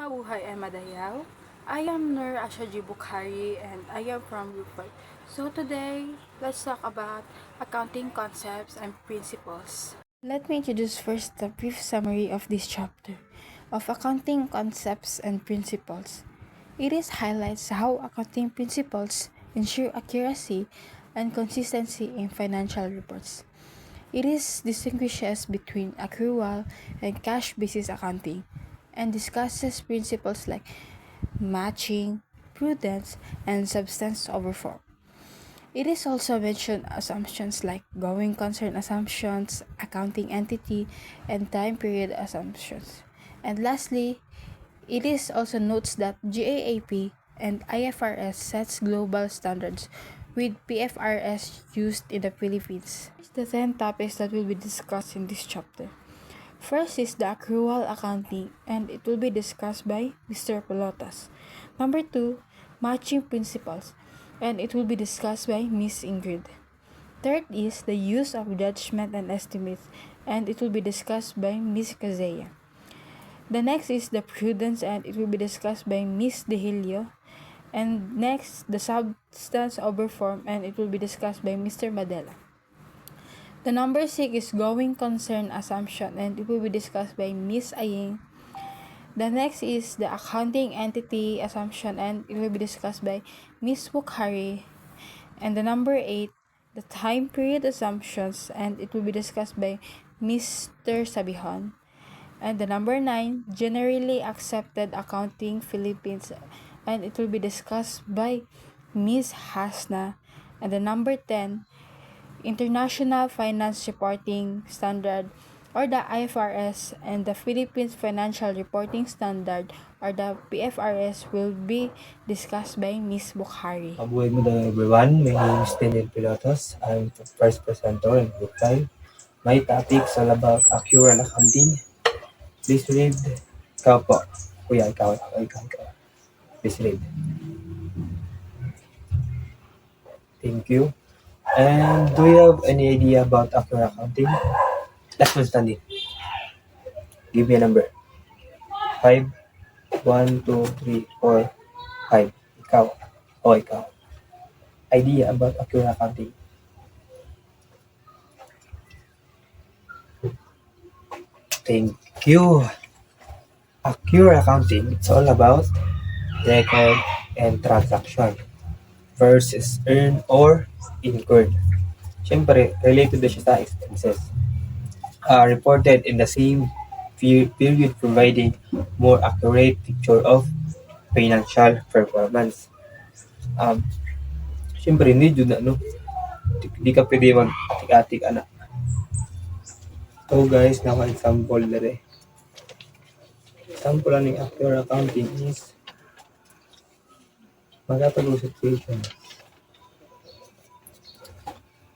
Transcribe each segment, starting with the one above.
Mabuhay ay Madayaw. I am Nur Ashaji Bukhari and I am from Rupert. So today, let's talk about accounting concepts and principles. Let me introduce first a brief summary of this chapter of accounting concepts and principles. It highlights how accounting principles ensure accuracy and consistency in financial reports. It distinguishes between accrual and cash basis accounting and discusses principles like matching, prudence, and substance over form. It also mentioned assumptions like going concern assumptions, accounting entity, and time period assumptions. And lastly, also notes that GAAP and IFRS sets global standards with PFRS used in the Philippines. Here's the 10 topics that will be discussed in this chapter. First is the accrual accounting, and it will be discussed by Mr. Pelotas. Number 2, matching principles, and it will be discussed by Miss Ingrid. Third is the use of judgment and estimates, and it will be discussed by Miss Kazea. The next is the prudence, and it will be discussed by Miss Dehilio. And next, the substance over form, and it will be discussed by Mr. Madela. The number 6 is going concern assumption, and it will be discussed by Miss Aying. The next is the accounting entity assumption, and it will be discussed by Miss Bukhari. And the number 8, the time period assumptions, and it will be discussed by Mr. Sabihon. And the number 9, generally accepted accounting Philippines, and it will be discussed by Miss Hasna. And the number 10, International Finance Reporting Standard or the IFRS and the Philippines Financial Reporting Standard or the PFRS will be discussed by Ms. Bukhari. Mabuhay mo daw everyone. My name is Daniel Pilotos. I'm the first presenter in Group 5. My topic is all about accrual accounting. Please read. Ikaw po. Kuya, ikaw. Please read. Thank you. And do you have any idea about accrual accounting? Last one standing. Give me a number. 5. 1, 2, 3, 4, 5. Ikaw. Ikaw. Idea about accrual accounting. Thank you. Accrual accounting, it's all about record and transaction versus earn or incurred. Siyempre, related na siya sa expenses. Reported in the same period, providing more accurate picture of financial performance. Siyempre, hindi yun na, no? Di ka pwede mag-atik-atik, anak. So guys, naka-example na rin. Example ng accrual accounting is magkatagong situation.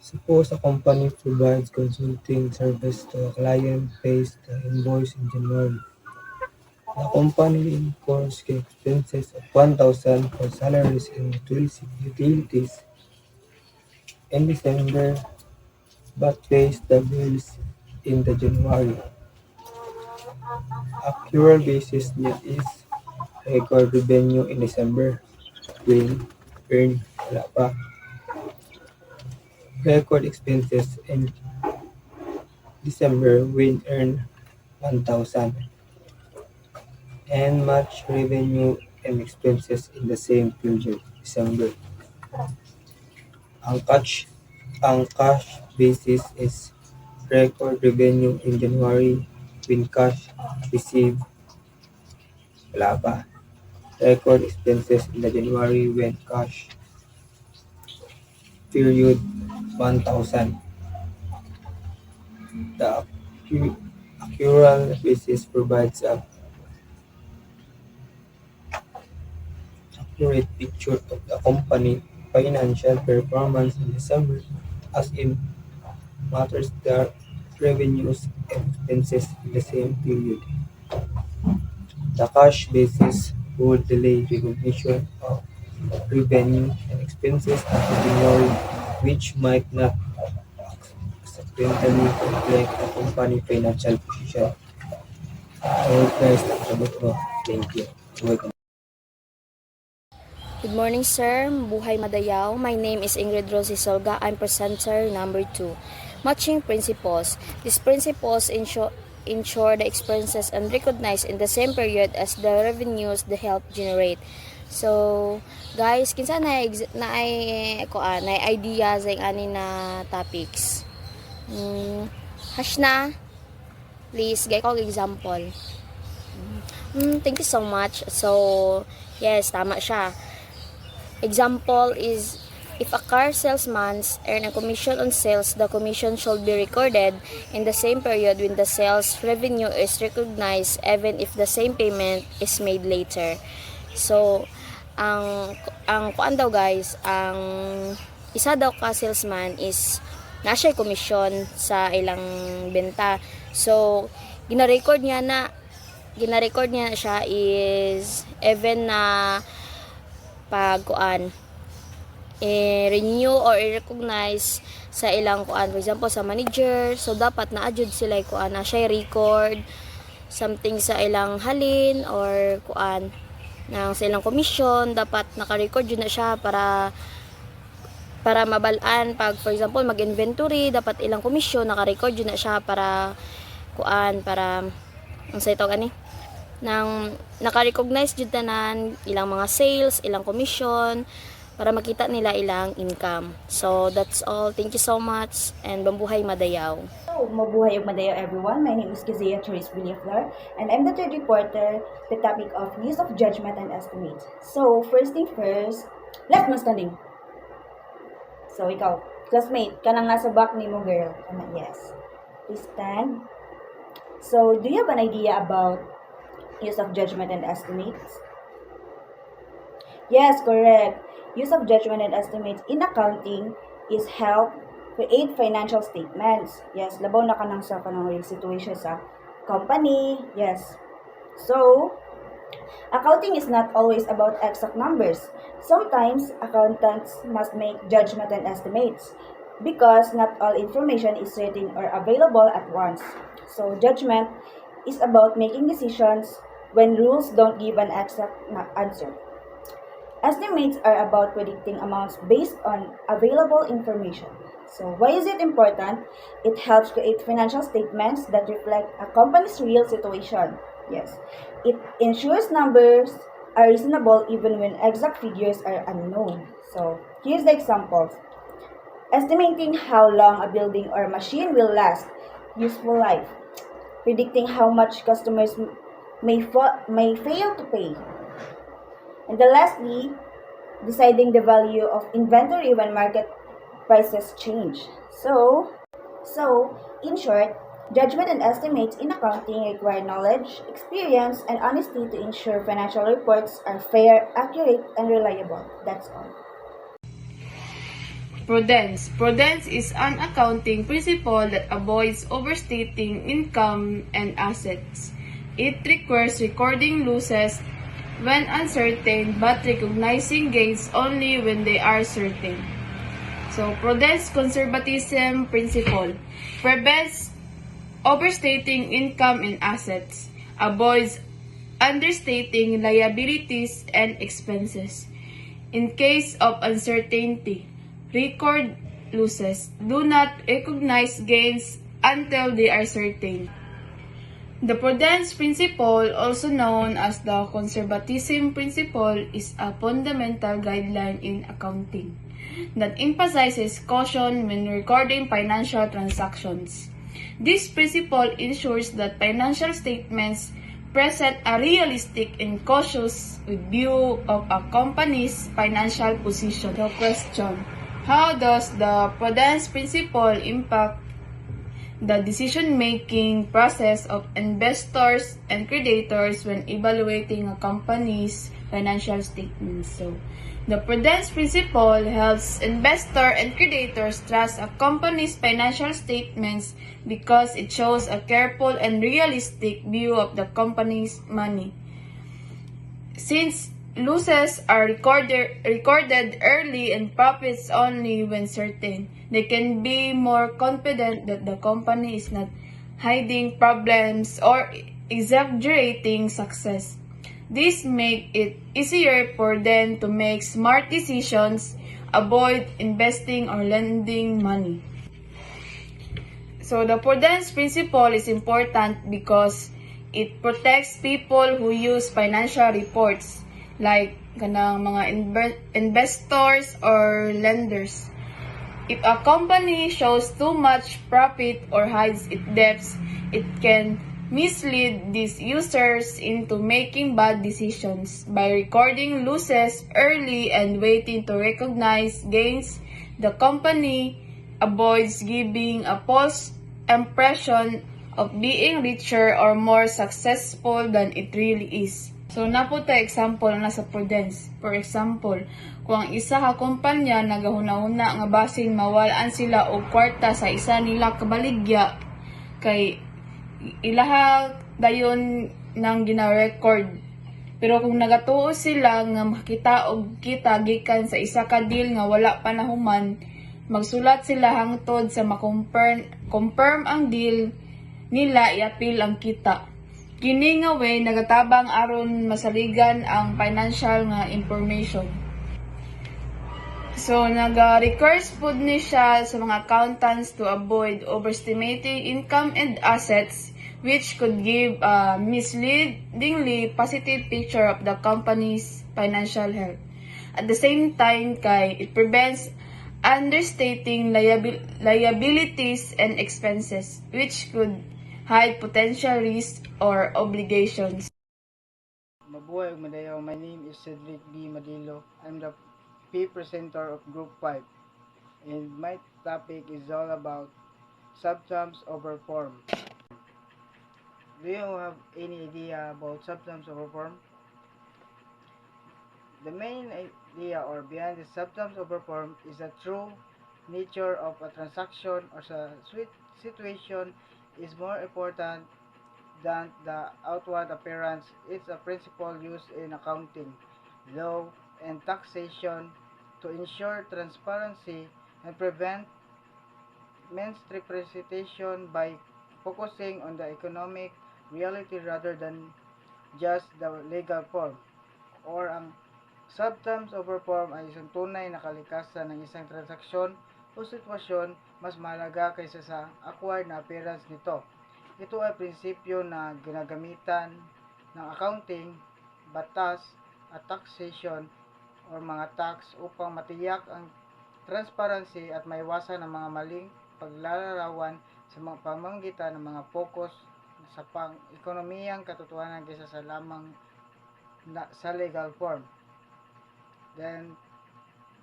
Suppose a company provides consulting service to a client, pays the invoice in January. The company incurs expenses of 1,000 for salaries and utilities in December, but pays the bills in the January. Accrual basis niya is record revenue in December when earned wala pa. Record expenses in December when earned 1,000. And match revenue and expenses in the same period, December. Ang cash basis is record revenue in January when cash received wala pa. Record expenses in the January when cash period 1,000. The accrual basis provides a accurate picture of the company financial performance in December, as in matters the revenues and expenses in the same period. The cash basis would delay recognition of revenue and expenses until January, which might not accidentally reflect the company financial position. I hope guys nakabot mo. Thank you. Welcome. Good morning, sir. Buhay Madayaw. My name is Ingrid Rosie Solga. I'm presenter number 2. Matching principles. These principles ensure the expenses and recognized in the same period as the revenues they help generate. So, guys, kinsa na idea sa ani na topics. Hash na. Please, gay ko example. Thank you so much. So, yes, tama siya. Example is, if a car salesman earn a commission on sales, the commission should be recorded in the same period when the sales revenue is recognized, even if the same payment is made later. So, ang kuan daw guys, ang isa daw ka salesman is nasa commission sa ilang benta. So, gina-record niya siya is even na pag renew or i-recognize sa ilang for example sa manager, so dapat na-adjud sila na siya record something sa ilang halin or nang sa ilang commission, dapat naka-record yun na siya para mabalaan pag for example mag-inventory, dapat ilang commission naka-record yun na siya para para ang sa ito nang naka-recognize jud tanan ilang mga sales, ilang commission para makita nila ilang income. So that's all. Thank you so much and mabuhay Madayaw. Hello, mabuhay ug madayaw everyone. My name is Kizia Therese Villaflor and I'm the third reporter, the topic of use of judgment and estimate. So first thing first, left man standing. So ikaw, classmate, kanang nasa back ni mo girl. Yes. Please stand. So do you have an idea about use of judgment and estimates? Yes, correct. Use of judgment and estimates in accounting is help create financial statements. Yes, labaw na kanang sa kanang real situation sa company. Yes. So, accounting is not always about exact numbers. Sometimes, accountants must make judgment and estimates because not all information is certain or available at once. So, judgment is about making decisions when rules don't give an exact answer. Estimates are about predicting amounts based on available information. So why is it important? It helps create financial statements that reflect a company's real situation. Yes. It ensures numbers are reasonable even when exact figures are unknown. So here's the examples. Estimating how long a building or machine will last, useful life. Predicting how much customers may fail to pay. And then lastly, deciding the value of inventory when market prices change. So in short, judgment and estimates in accounting require knowledge, experience, and honesty to ensure financial reports are fair, accurate, and reliable. That's all. Prudence. Prudence is an accounting principle that avoids overstating income and assets. It requires recording losses when uncertain but recognizing gains only when they are certain. So, prudence conservatism principle prevents overstating income and assets, avoids understating liabilities and expenses. In case of uncertainty, record losses. Do not recognize gains until they are certain. The prudence principle, also known as the conservatism principle, is a fundamental guideline in accounting that emphasizes caution when recording financial transactions. This principle ensures that financial statements present a realistic and cautious view of a company's financial position. The question: how does the prudence principle impact the decision-making process of investors and creditors when evaluating a company's financial statements? So, the prudence principle helps investors and creditors trust a company's financial statements because it shows a careful and realistic view of the company's money. Since losses are recorded early and profits only when certain, they can be more confident that the company is not hiding problems or exaggerating success. This make it easier for them to make smart decisions, avoid investing or lending money. So the prudence principle is important because it protects people who use financial reports like kanang mga investors or lenders. If a company shows too much profit or hides its debts, it can mislead these users into making bad decisions. By recording losses early and waiting to recognize gains, the company avoids giving a false impression of being richer or more successful than it really is. So, napunta example na sa prudence. For example, kung ang isa ka kumpanya nagahuna-huna nga basin mawalaan sila og kwarta sa isa nila kabaligya, kay ilaha dayon nang gina-record. Pero kung nagatuo sila nga makita og kita gikan sa isa ka deal nga wala pa nahuman, magsulat sila hangtod sa confirm ang deal nila i-appeal ang kita. Kini nga way nagatabang aron masaligan ang financial nga information. So, naga-recurse pud ni siya sa mga accountants to avoid overestimating income and assets, which could give a misleadingly positive picture of the company's financial health. At the same time, it prevents understating liabilities and expenses, which could hide potential risks or obligations. Mabuhay ug madayaw. My name is Cedric B. Madilo. I'm the P presenter of Group 5. And my topic is all about subsums over form. Do you have any idea about subsums over form? The main idea or behind the subsums over form is the true nature of a transaction or situation is more important than the outward appearance. It's a principle used in accounting, law, and taxation to ensure transparency and prevent misrepresentation by focusing on the economic reality rather than just the legal form. Or ang subsums over form ay isang tunay na kalikasan ng isang transaksyon o sitwasyon mas mahalaga kaysa sa acquired na appearance nito. Ito ay prinsipyo na ginagamitan ng accounting, batas, at taxation or mga tax upang matiyak ang transparency at maiwasan ang mga maling paglalarawan sa mga pamamagitan ng mga focus sa pang-ekonomiyang katotohanan kaysa sa lamang sa legal form. Then,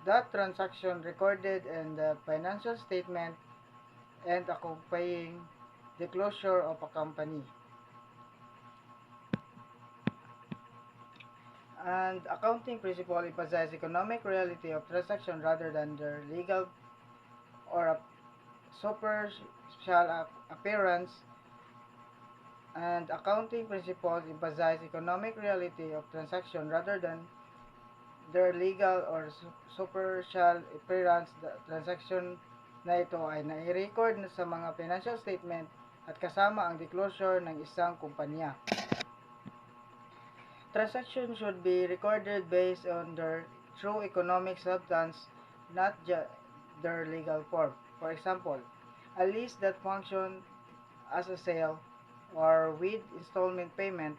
that transaction recorded in the financial statement and accompanying the closure of a company. And accounting principle emphasize economic reality of transaction rather than their legal or a superficial appearance. And accounting principles emphasize economic reality of transaction rather than their legal or superficial appearance. The transaction na ito ay nai-record sa mga financial statement at kasama ang disclosure ng isang kumpanya. Transactions should be recorded based on their true economic substance, not just their legal form. For example, a lease that functions as a sale or with installment payment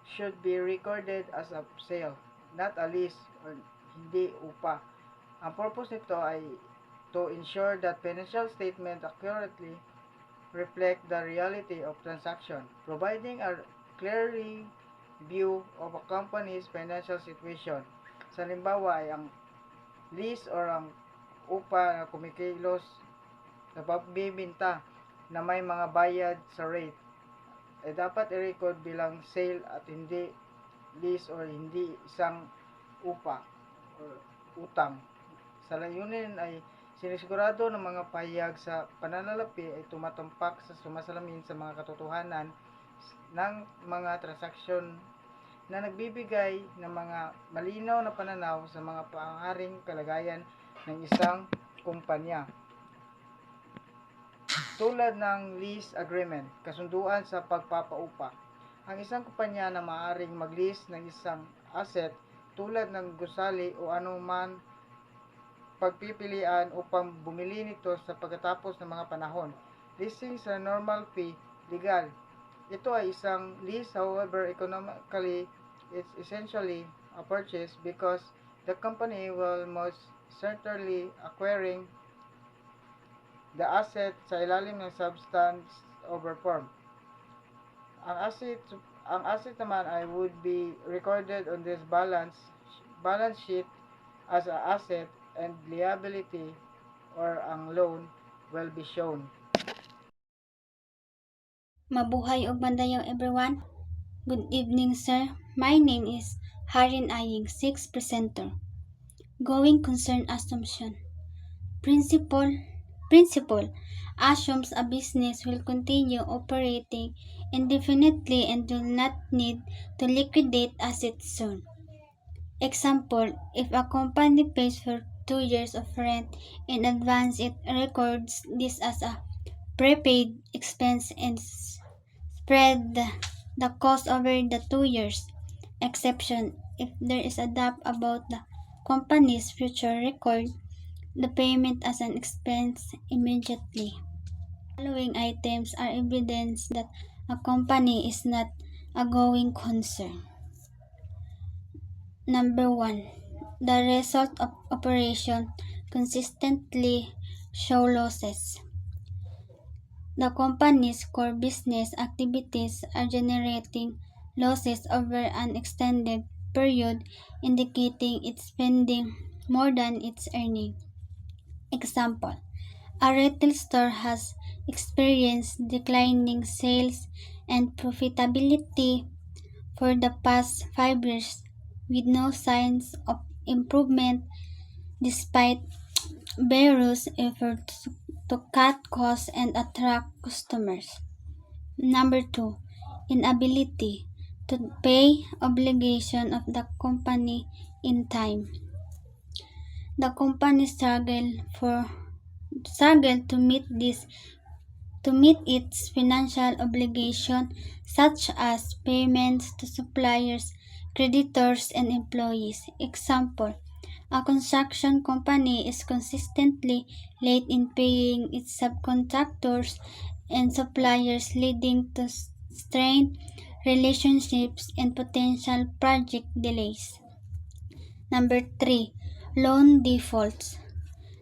should be recorded as a sale, not a lease or hindi upa. Ang purpose nito ay to ensure that financial statements accurately reflect the reality of transaction, providing a clearly view of a company's financial situation. Sa halimbawa ay ang lease or ang upa na kumikilos na pagbibinta na may mga bayad sa rate ay dapat i-record bilang sale at hindi lease or hindi isang upa or utang. Sa layunin ay sinisigurado ng mga pahayag sa pananalapi ay tumatampak sa sumasalamin sa mga katotohanan ng mga transaksyon na nagbibigay ng mga malinaw na pananaw sa mga pangharing kalagayan ng isang kumpanya. Tulad ng lease agreement, kasunduan sa pagpapaupa, Ang isang kumpanya na maaaring mag-list ng isang asset tulad ng gusali o anuman pagpipilian upang bumili nito sa pagkatapos ng mga panahon. Listing sa normal fee, legal. Ito ay isang lease, however, economically, it's essentially a purchase because the company will most certainly acquiring the asset sa ilalim ng substance over form. Ang asset ang asset naman ay would be recorded on this balance sheet as a asset and liability or ang loan will be shown. Mabuhay og bandayaw everyone. Good evening, sir. My name is Harin Aying, 6th presenter. Going concern assumption. Principle assumes a business will continue operating indefinitely and will not need to liquidate assets soon. Example, if a company pays for 2 years of rent in advance, it records this as a prepaid expense and spread the cost over the 2 years. Exception, if there is a doubt about the company's future record, the payment as an expense immediately. Following items are evidence that a company is not a going concern. Number 1. The result of operation consistently show losses. The company's core business activities are generating losses over an extended period, indicating it's spending more than it's earning. Example, a retail store has experienced declining sales and profitability for the past 5 years with no signs of improvement despite various efforts to cut costs and attract customers. Number 2, inability to pay obligation of the company in time. The company struggled to meet its financial obligation such as payments to suppliers, creditors, and employees. Example, a construction company is consistently late in paying its subcontractors and suppliers, leading to strained relationships and potential project delays. Number 3, loan defaults.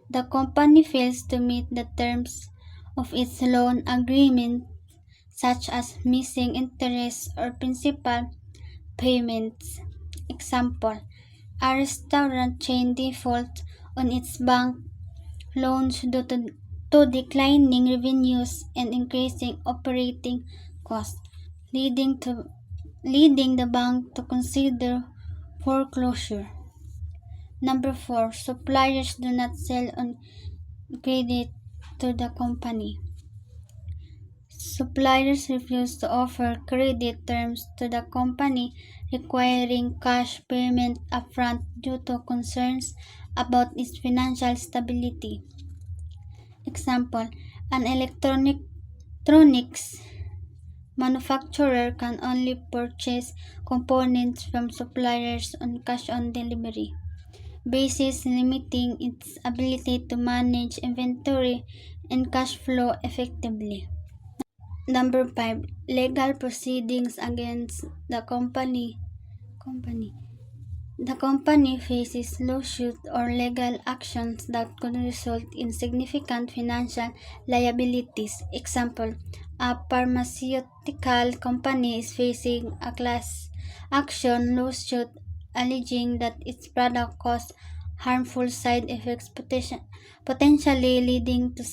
The company fails to meet the terms of its loan agreement, such as missing interest or principal payments. Example, a restaurant chain defaults on its bank loans due to declining revenues and increasing operating costs, leading the bank to consider foreclosure. Number 4, suppliers do not sell on credit to the company. Suppliers refuse to offer credit terms to the company, requiring cash payment upfront due to concerns about its financial stability. Example, an electronics manufacturer can only purchase components from suppliers on cash-on-delivery basis, limiting its ability to manage inventory and cash flow effectively. Number 5, legal proceedings against the company. The company faces lawsuits or legal actions that could result in significant financial liabilities. Example, a pharmaceutical company is facing a class action lawsuit alleging that its product caused harmful side effects, potentially leading to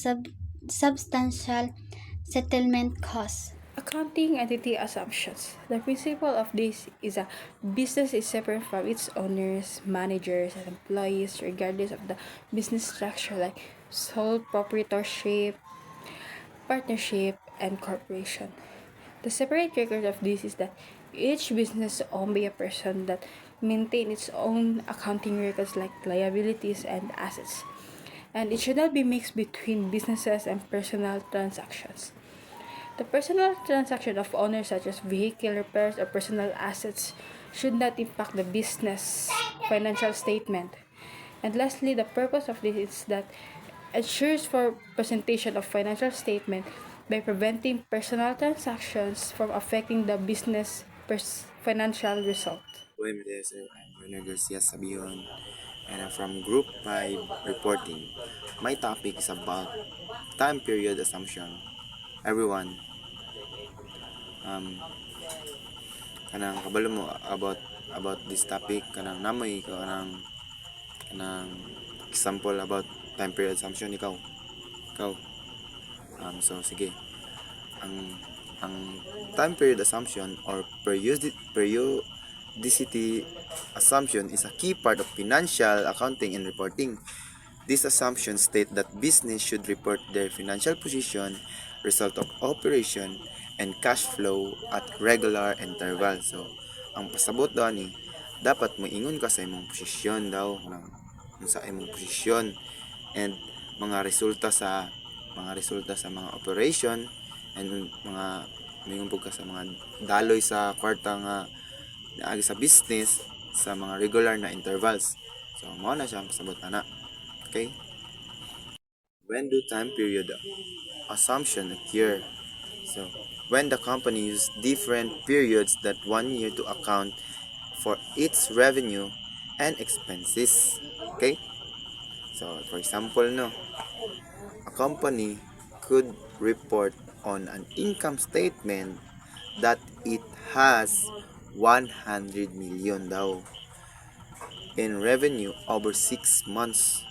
substantial settlement costs. Accounting entity assumptions. The principle of this is a business is separate from its owners, managers, and employees regardless of the business structure like sole proprietorship, partnership, and corporation. The separate record of this is that each business is owned by a person that maintain its own accounting records like liabilities and assets. And it should not be mixed between businesses and personal transactions. The personal transaction of owners such as vehicle repairs or personal assets should not impact the business financial statement. And lastly, the purpose of this is that ensures for presentation of financial statement by preventing personal transactions from affecting the business financial result. Buhay mo sir. I'm Renner Garcia Sabion and I'm from Group 5 Reporting. My topic is about time period assumption. Everyone, um, kanang kabalo mo about this topic, kanang namoy ko kanang example about time period assumption ikaw so sige ang time period assumption or periodicity assumption is a key part of financial accounting and reporting. These assumptions state that business should report their financial position, result of operation, and cash flow at regular intervals. So, ang pasabot daw ni, dapat moingon ka sa imong posisyon daw, sa imong posisyon, and mga resulta sa mga operation, and mga moingon po ka sa mga daloy sa kwarta nga naagi sa business sa mga regular na intervals. So, mao na siya ang pasabot ana. Okay? When do time period assumption occur? So, when the company uses different periods that 1 year to account for its revenue and expenses. Okay? So, for example, a company could report on an income statement that it has 100 million daw in revenue over 6 months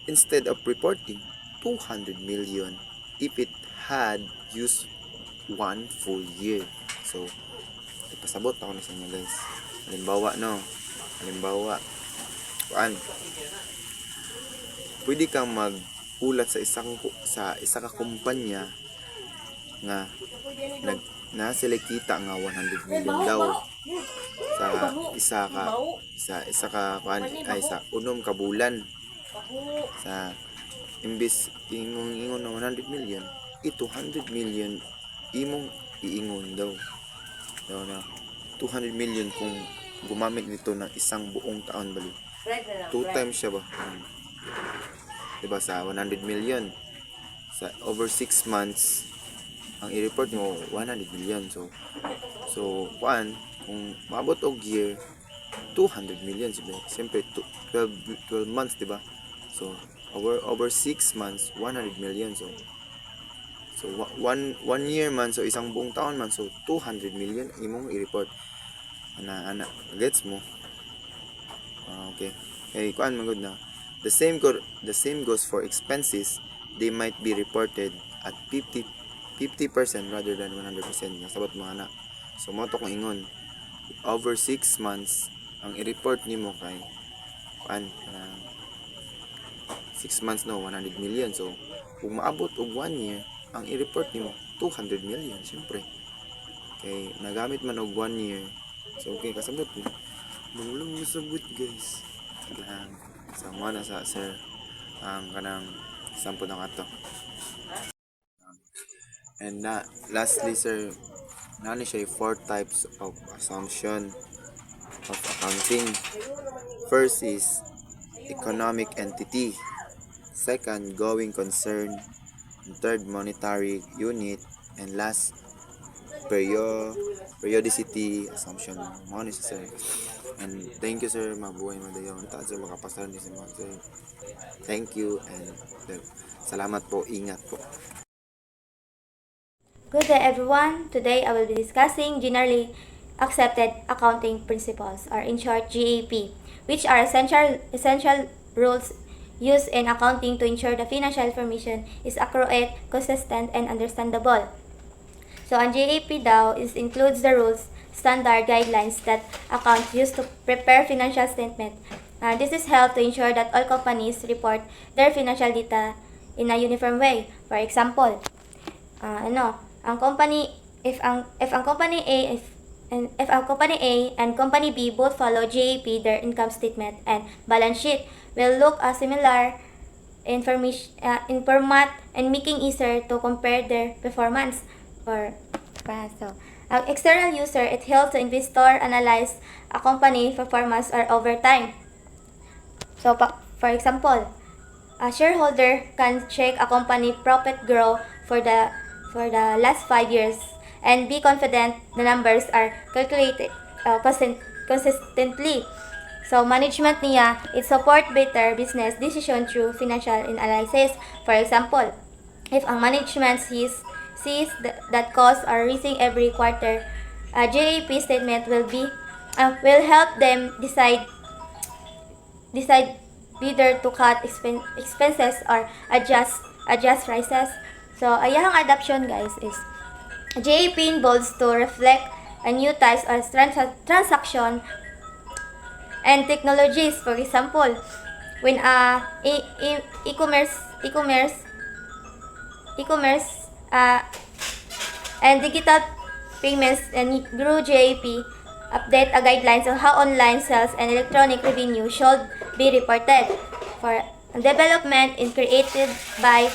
instead of reporting 200 million if it had used 1 full year. So, ipasabot ako na sa inyo guys. Halimbawa, pwede kang mag-ulat sa isa ka kumpanya nga sila kita nga 100 million daw sa unom ka bulan. Sa imbis imong ingon na 100 million, 200 million imong iingon daw na 200 million kung gumamit nito ng isang buong taon bali. 2 times siya ba? Diba sa 100 million sa over 6 months ang i-report mo 100 million. So kung maabot og year 200 million siyempre 12 months, diba? So over 6 months 100 million. So one year man, so isang buong taon man, so 200 million imong i-report. Ana gets mo? Okay. Kuan man gud na. The same goes for expenses. They might be reported at 50% rather than 100%. Nasabot mo ana. So mo to kung ingon over 6 months ang i-report nimo kay kuan 6 months 100 million. So kung maabot og 1 year ang i-report nimo 200 million syempre. Okay, nagamit man og 1 year. So okay, kasabot mo. Mangulong masabot guys. Lang. So mo na sa sir ang kanang sample ng ato. And lastly sir, nani siya 4 types of assumption of accounting. First is economic entity. Second, going concern. Third, monetary unit. And last, periodicity assumption. Mo ni sir. And thank you sir, mabuhay madayon. Taas sir makapasar ni sir. Thank you and salamat po, ingat po. Good day everyone. Today I will be discussing generally accepted accounting principles, or in short GAAP, which are essential rules used in accounting to ensure the financial information is accurate, consistent, and understandable. So ang GAAP daw includes the rules, standard guidelines that accounts use to prepare financial statement. This is helped to ensure that all companies report their financial data in a uniform way. For example, ang company if ang company A and company B both follow GAAP, their income statement and balance sheet will look similar in format and making easier to compare their performance. for so external user, it helps the investor analyze a company performance or over time. So for example, a shareholder can check a company profit grow for the last 5 years and be confident the numbers are calculated consistently. So management niya, it support better business decision through financial analysis. For example, if ang management sees that costs are rising every quarter, a JAP statement will help them decide whether to cut expenses or adjust prices. So ayahang adoption guys is JAP involves to reflect a new types of transaction and technologies. For example, when e-commerce and digital payments and grew, JAP update a guidelines on how online sales and electronic revenue should be reported. For development is created by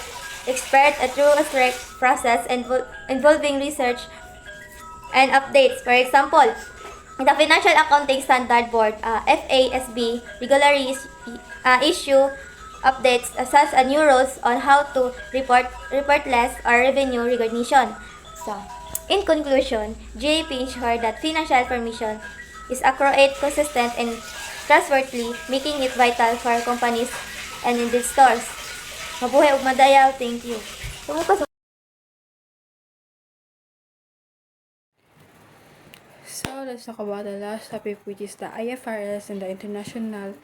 experts through a strict process involving research and updates. For example, the Financial Accounting Standard Board, FASB, regularly issue updates such as new rules on how to report less or revenue recognition. So, in conclusion, JAP ensures that financial information is accurate, consistent, and trustworthy, making it vital for companies and investors. Mabuhay ug madayaw. Thank you. So let's talk about the last topic, which is the IFRS and the International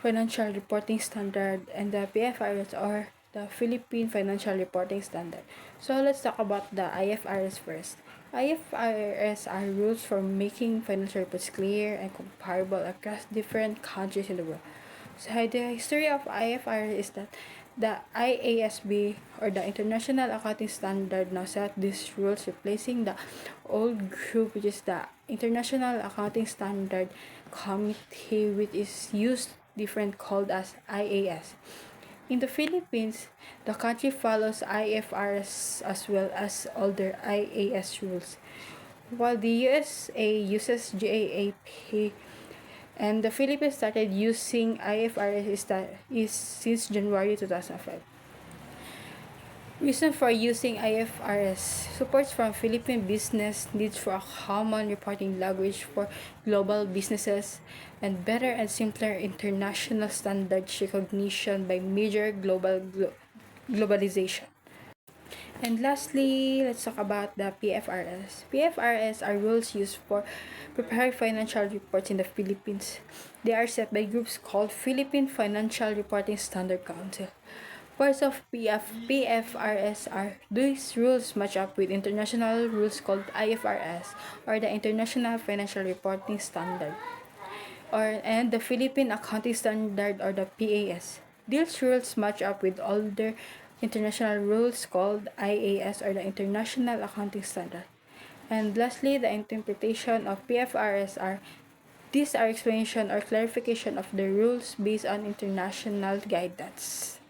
Financial Reporting Standard, and the PFRS, or the Philippine Financial Reporting Standard. So let's talk about the IFRS first. IFRS are rules for making financial reports clear and comparable across different countries in the world. So the history of IFRS is that the IASB, or the International Accounting Standard, now set these rules, replacing the old group, which is the International Accounting Standard Committee, which is used different, called as IAS. In the Philippines, the country follows IFRS as well as older IAS rules, while the USA uses GAAP, and the Philippines started using IFRS is since January 2005. Reason for using IFRS: supports from Philippine business needs for a common reporting language for global businesses, and better and simpler international standards recognition by major globalization. And lastly, let's talk about the PFRS. PFRS are rules used for preparing financial reports in the Philippines. They are set by groups called Philippine Financial Reporting Standard Council. Parts of PFRS are these rules match up with international rules called IFRS, or the International Financial Reporting Standard, and the Philippine Accounting Standard, or the PAS. These rules match up with older international rules called IAS, or the International Accounting Standard. And lastly, the interpretation of PFRS are these are explanation or clarification of the rules based on international guidance.